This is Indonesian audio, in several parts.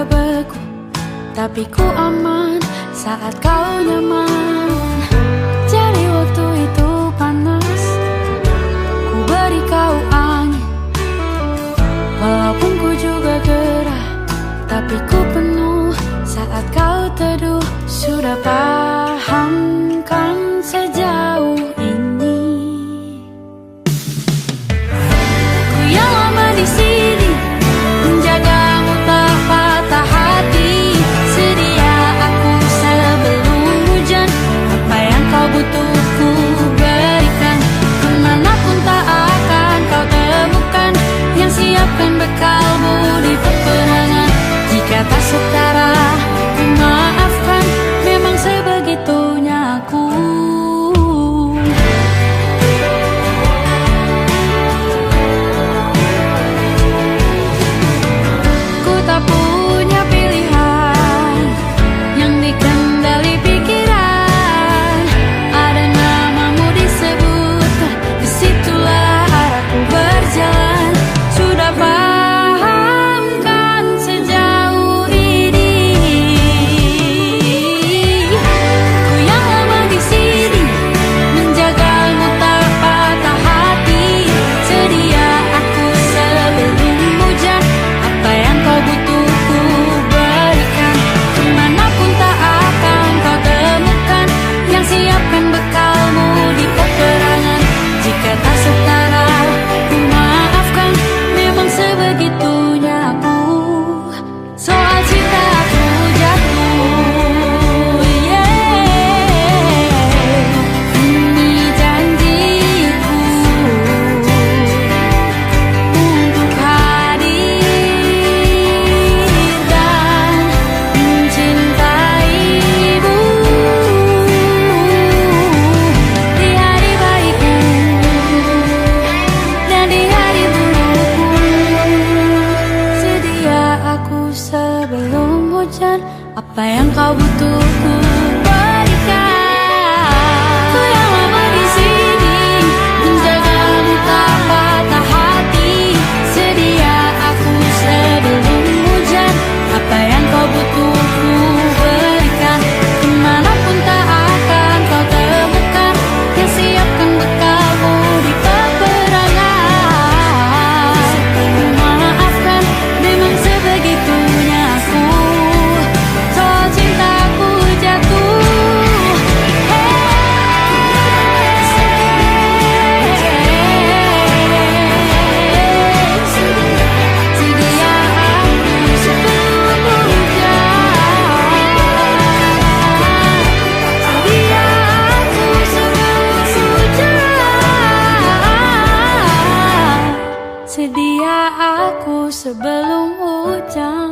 beku, tapi ku aman saat kau nyaman. Jadi waktu itu panas, ku beri kau angin. Walaupun ku juga gerah, tapi ku penuh saat kau teduh. Sudah paham kan sejauh ini? Ku yang lama di sini, menjagamu tak patah hati. Sedia aku sebelum hujan, apa yang kau butuh ku berikan. Kemanapun tak akan kau temukan, yang siapkan bekalmu di peperangan. Jika tak setara, ku maafkan, memang sebegitunya aku. Ku tak punya pilihan yang dikendali pikiran. Ada namamu disebut, disitulah arahku berjalan. Sudah paham kan sejauh ini? Ku yang lama di sini, menjagamu tak patah hati. Sedia aku sebelum hujan, apa yang kau butuh ku berikan. Kemanapun tak akan kau temukan, yang siapkan bekalmu di peperangan. Jika tak setara, ku maafkan, memang sebegitunya aku. Soal cinta aku jatuh, ini janjiku untuk hadir dan mencintaimu di hari baikku dan di hari burukku. Sedia aku sebelum hujan, apa yang kau butuh ku berikan. Ku yang lama di sini, menjagamu tak patah hati. Sedia aku sebelum hujan, apa yang kau butuh ku berikan. Kemanapun tak akan kau temukan, yang siapkan bekalmu di peperangan. Ku maafkan, memang sebegitunya aku. Soal cintaku jatuh, sedia aku sebelum hujan. Sedia aku sebelum hujan. Sedia aku sebelum hujan.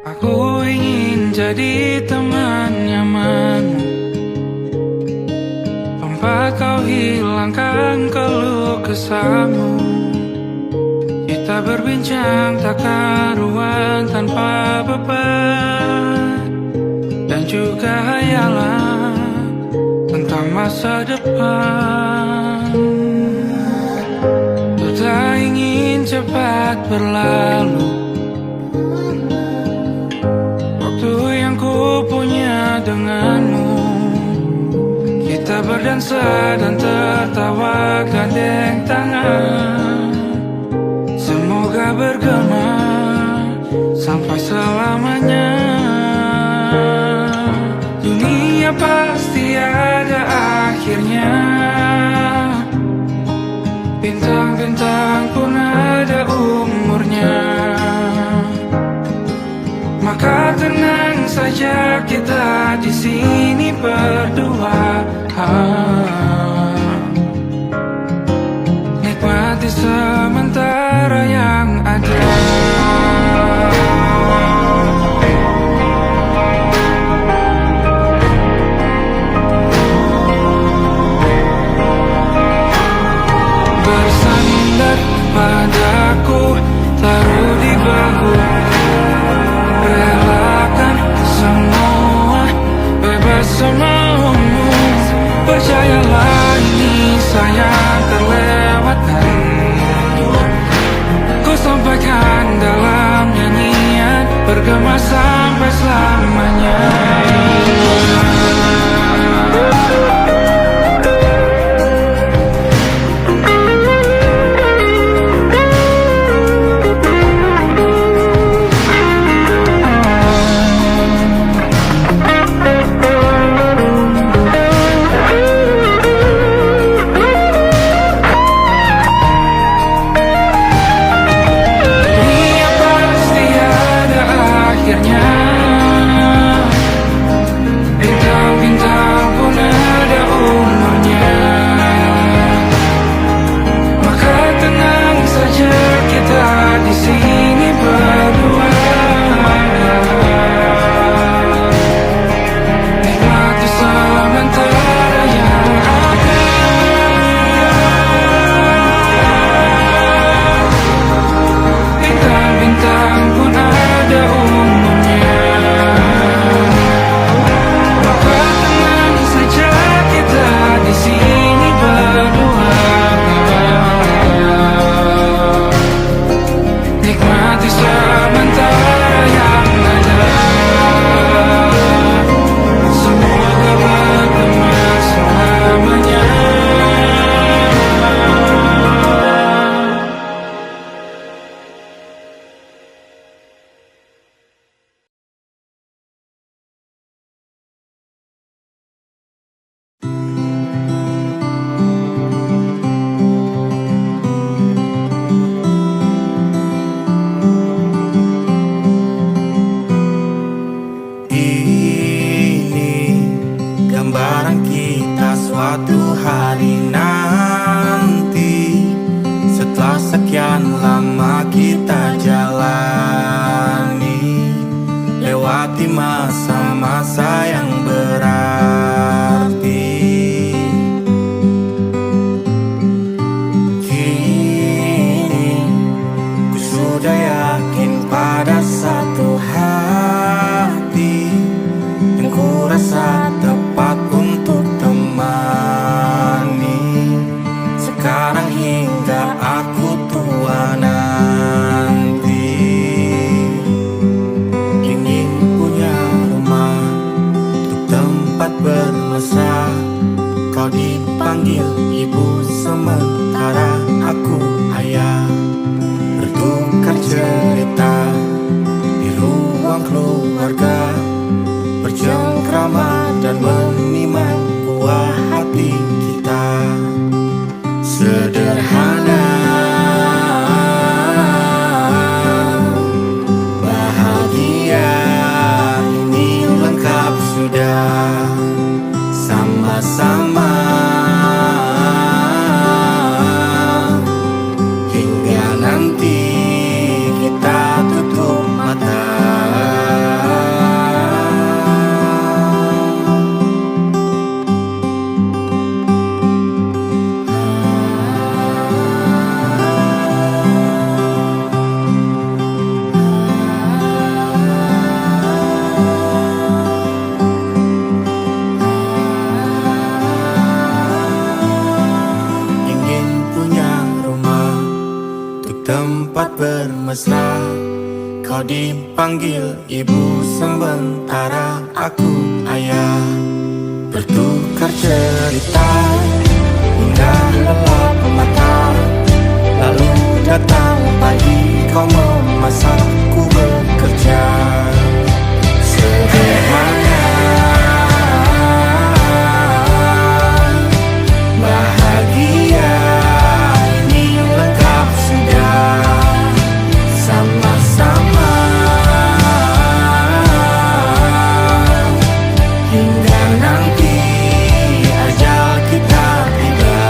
Aku ingin jadi teman nyamanmu, tempat kau hilangkan keluh kesahmu. Kita berbincang tak karuan tanpa beban, dan juga hayalan tentang masa depan. Ku tak ingin cepat berlalu, waktu yang ku punya denganmu. Kita berdansa dan tertawa gandeng tangan. Semoga bergema sampai selamanya. Dunia pasti ada akhirnya, bintang-bintang pun ada umurnya. Maka tenang saja kita di sini berdua. Nikmati sementara yang ada. Bersandar padaku, taruh di bahu. Relakan semua, bebas Percayalah ini sayang terlewatkan. Ku sampaikan dalam nyanyian, bergema sampai selamanya. Ia pasti ada akhirnya. Bintang-bintang pun ada umurnya. Maka tenang saja kita di sini berdua. Nikmati sementara yang ada. Bintang-bintang pun ada umurnya. Maka tenang saja kita di sini berdua. Nikmati sementara yang ada. Semoga bergema selamanya. Ini gambaran kita suatu hari nanti. Setelah sekian lama kita jalani, lewati masa-masa yang berarti. Kini ku sudah yakin pada satu hati yang ku rasa tepat untuk temani. Sekarang hingga aku tua nanti, ingin punya rumah untuk tempat bermesra. Kau dipanggil ibu sementara aku ayah. Bertukar cerita di ruang keluarga, bercengkrama dan menimang buah hati kita. Sederhana, bahagia, ini lengkap sudah. Sama-sama hingga nanti kita tutup mata. Ingin punya rumah untuk tempat bermesra. Kau dipanggil ibu sementara aku ayah. Bertukar cerita hingga lelap mata. Lalu datang pagi, kau memasak, ku bekerja. Sederhana, bahagia, ini lengkap sudah. Sama-sama hingga nanti ajal kita tiba.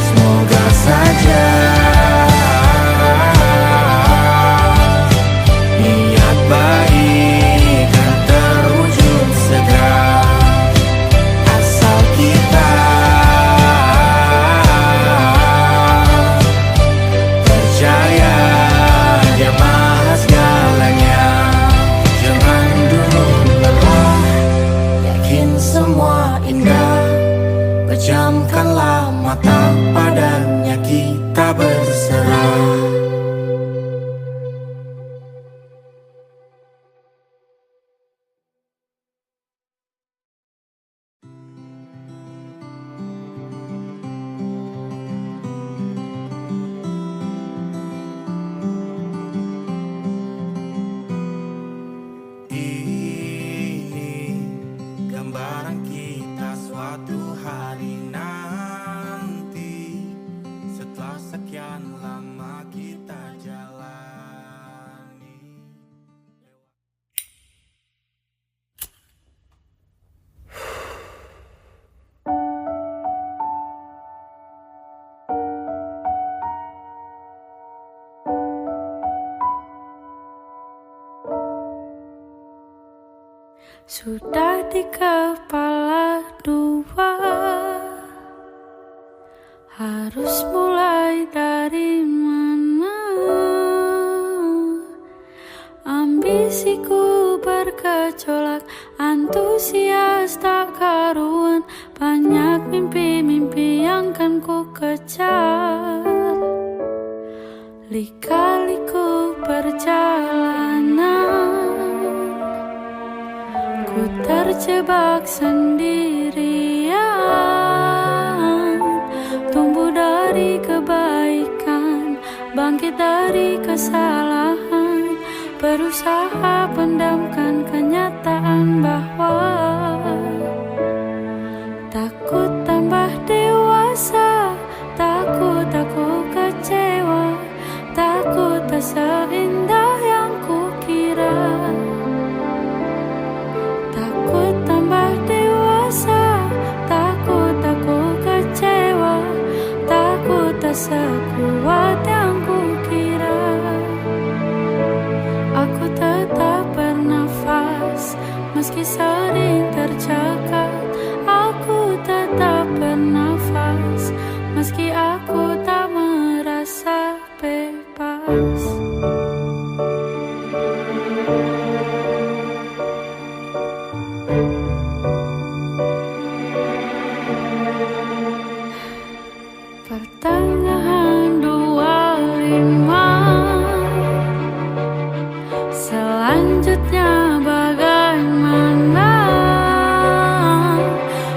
Semoga saja niat baik kan terwujud segera. Asal kita percaya Dia maha segalanya. Jangan dulu lelah, yakin semua indah. Pejamkanlah mata, padanya kita berserah. Ini gambaran kita suatu hari nanti, setelah sekian lama kita jalani. Sudah di kepala dua, harus mulai dari mana? Ambisiku bergejolak, antusias tak karuan, banyak mimpi-mimpi yang kan ku kejar. Lika-liku perjalanan, ku terjebak sendirian. Tumbuh dari kebaikan, bangkit dari kesalahan, berusaha pendamkan kenyataan bahwa takut tambah dewasa, takut aku kecewa, takut tak seindah yang kukira. Takut tambah dewasa, takut aku kecewa, takut tak sekuat yang kukira. Aku tetap bernafas, meski sering tercekat. Aku tetap bernafas, meski aku tak merasa bebas. Pertengahan 25, selanjutnya bagaimana?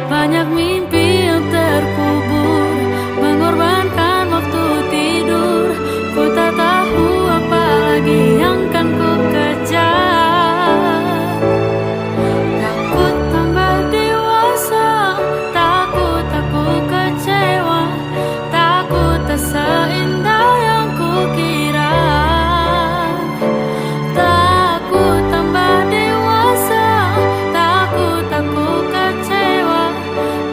Banyak mimpi yang terkubur, mengorbankan waktu tidur. Ku tak tahu apa lagi yang kan ku kejar. Takut tambah dewasa, takut aku kecewa, takut tak seindah yang kukira. Takut tambah dewasa, takut aku kecewa,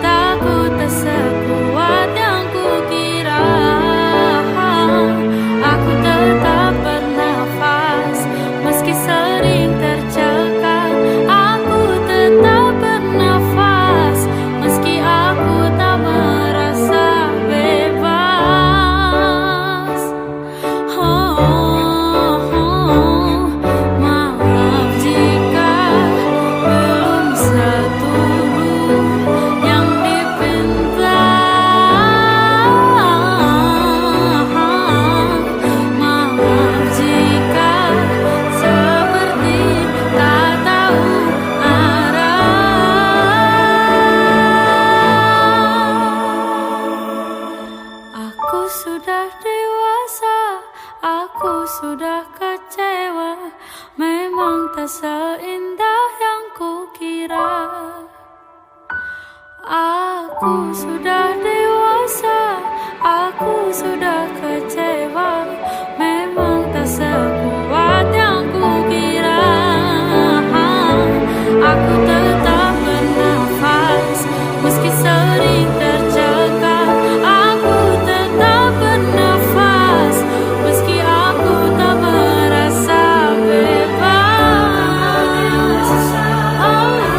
takut tak sekuat yang kukira. Aku tetap bernafas, meski sering tercekat. Aku tetap bernafas, meski aku tak merasa bebas. Maaf jika belum setulus yang dipinta. Maaf jika seperti tak tahu arah. Aku sudah dewasa, aku sudah kecewa, memang tak seindah yang kukira. Aku sudah dewasa, aku sudah kecewa, memang tak sekuat yang kukira. Aku tetap bernafas, meski sering tercekat. Aku tetap bernafas, meski aku tak merasa bebas. Aku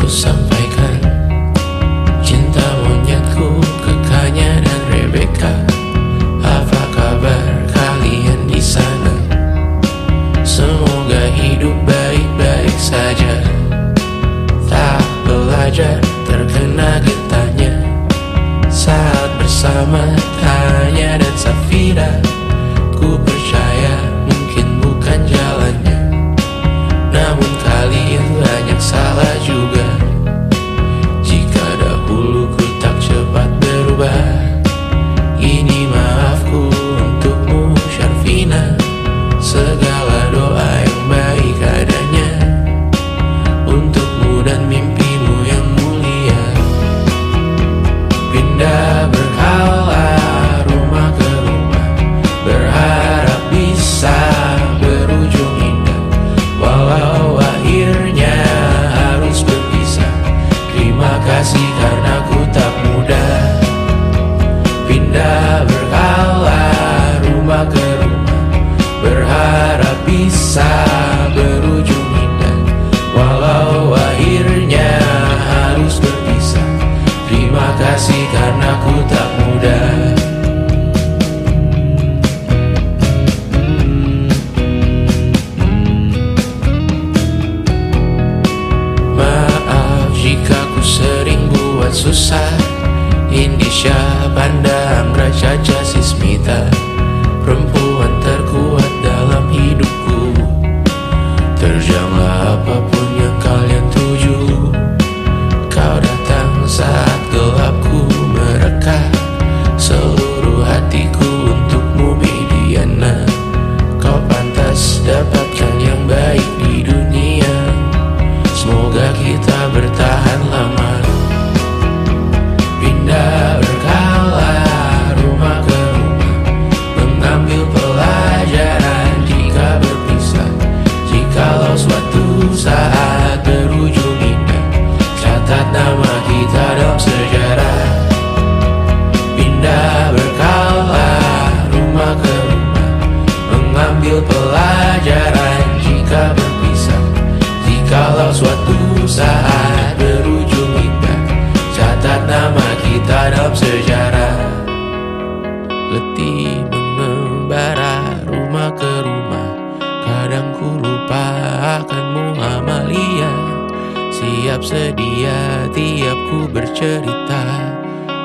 ku sampaikan cinta monyetku ke Kanya dan Rebecca. Apa kabar kalian di sana? Semoga hidup baik-baik saja. Tak belajar terkena getahnya saat bersama Tanya dan Safira. Ku percaya mungkin bukan jalannya, namun kalian banyak salah juga. Jika dahulu ku tak cepat berubah, ini maafku untukmu Syarfina. Segala doa yang baik adanya untukmu dan mimpimu yang mulia. Pindah berhala rumah ke rumah, berharap bisa berujung indah. Walau akhirnya harus berpisah, terima kasih karena ku tak mudah. Pindah berhala rumah ke rumah, berharap bisa berujung indah. Walau akhirnya harus berpisah, terima kasih karena ku tak mudah. Maaf jika ku sering buat susah. Indisha, Banda, Anggra, Caca, Sismita, perempuan terkuat dalam hidupku. Terjanglah apapun yang kalian tuju. Kau datang saat gelapku mereka. Seluruh hatiku untukmu Mediana. Kau pantas dapatkan yang baik di dunia. Semoga kita bertahan lama. Pindah berkala rumah ke rumah, mengambil pelajaran jika berpisah. Jikalau suatu saat berujung indah, catat nama kita dalam sejarah. Pindah berkala rumah ke rumah, mengambil pelajaran jika berpisah. Jikalau suatu saat berujung indah, catat nama kita dalam sejarah. Letih mengembara rumah ke rumah, kadang ku lupa akanmu Amalia. Siap sedia tiap ku bercerita,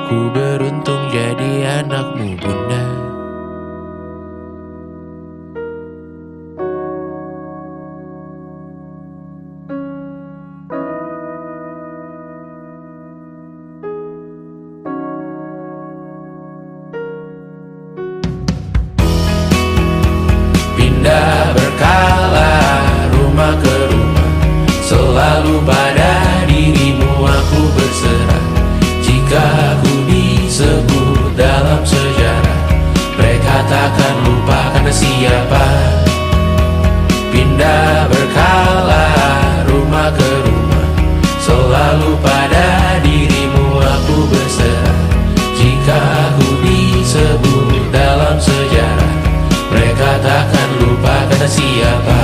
ku beruntung jadi anakmu Bunda. Pindah berkala rumah ke rumah, selalu pada dirimu aku berserah. Jika aku disebut dalam sejarah, mereka takkan lupa karena siapa. Pindah berkala rumah ke rumah, selalu pada dirimu aku berserah. Jika aku disebut dalam sejarah, mereka takkan lupa kata siapa.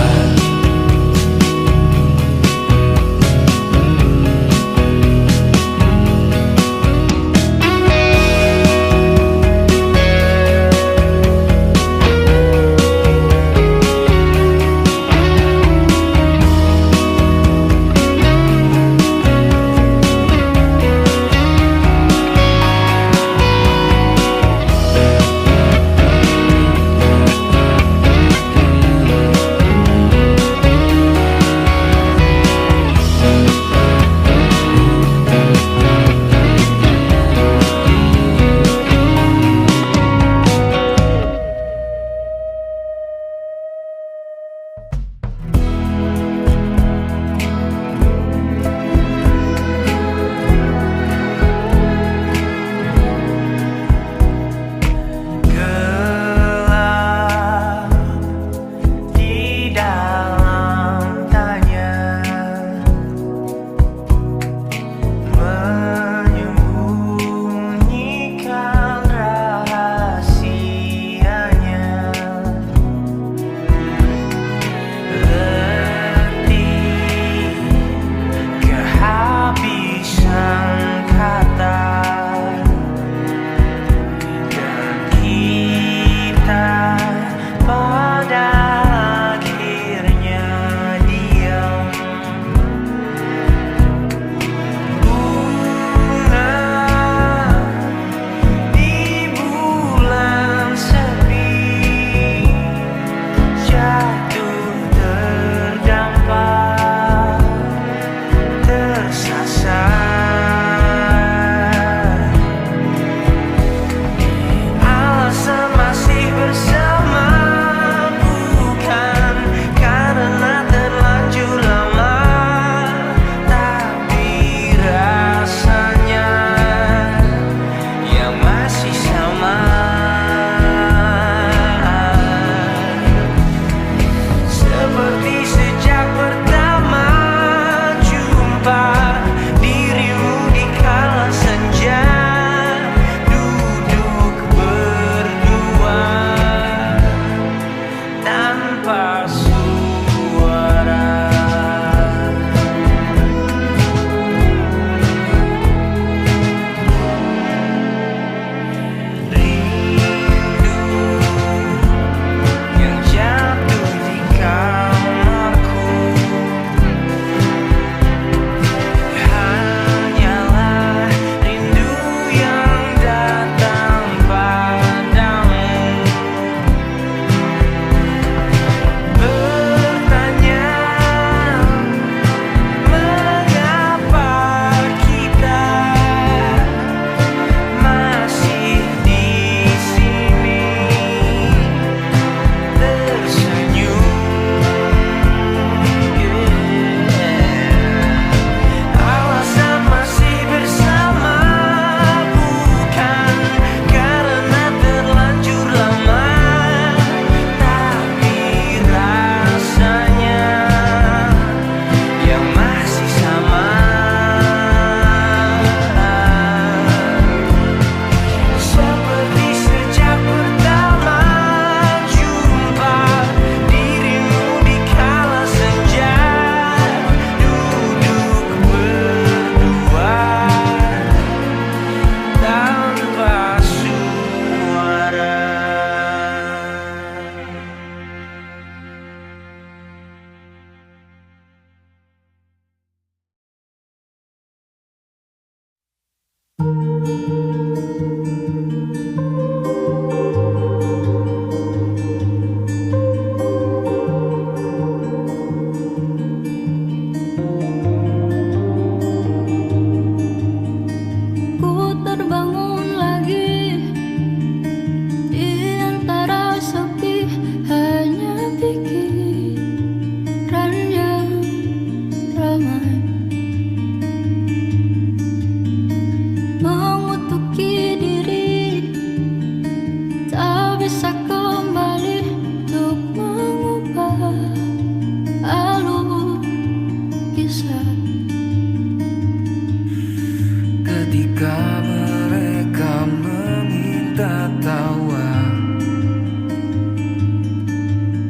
Jika mereka meminta tawa,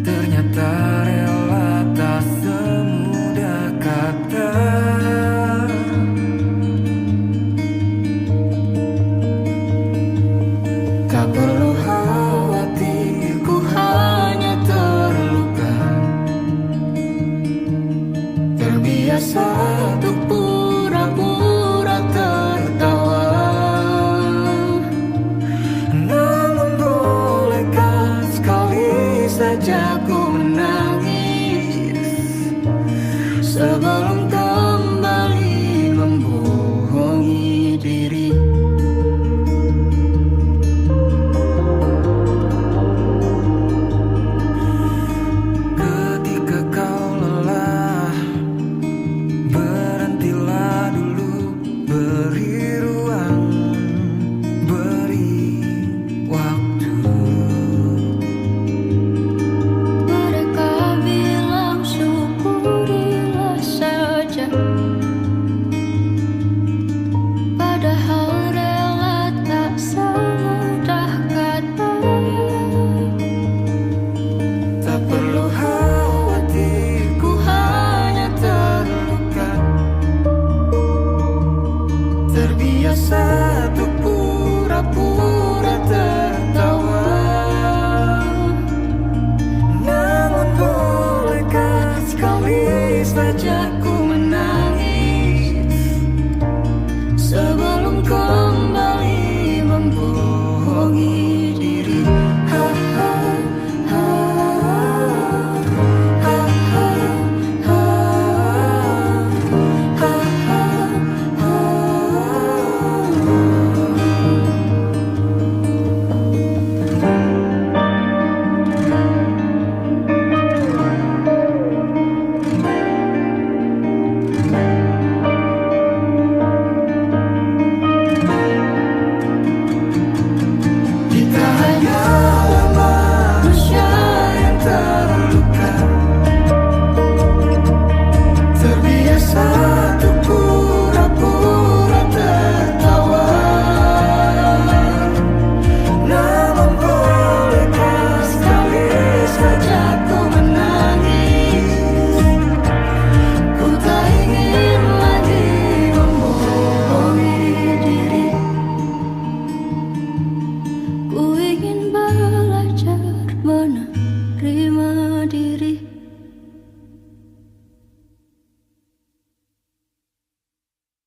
ternyata rela tak semudah kata. Tak perlu khawatir, ku hanya terluka, terbiasa untuk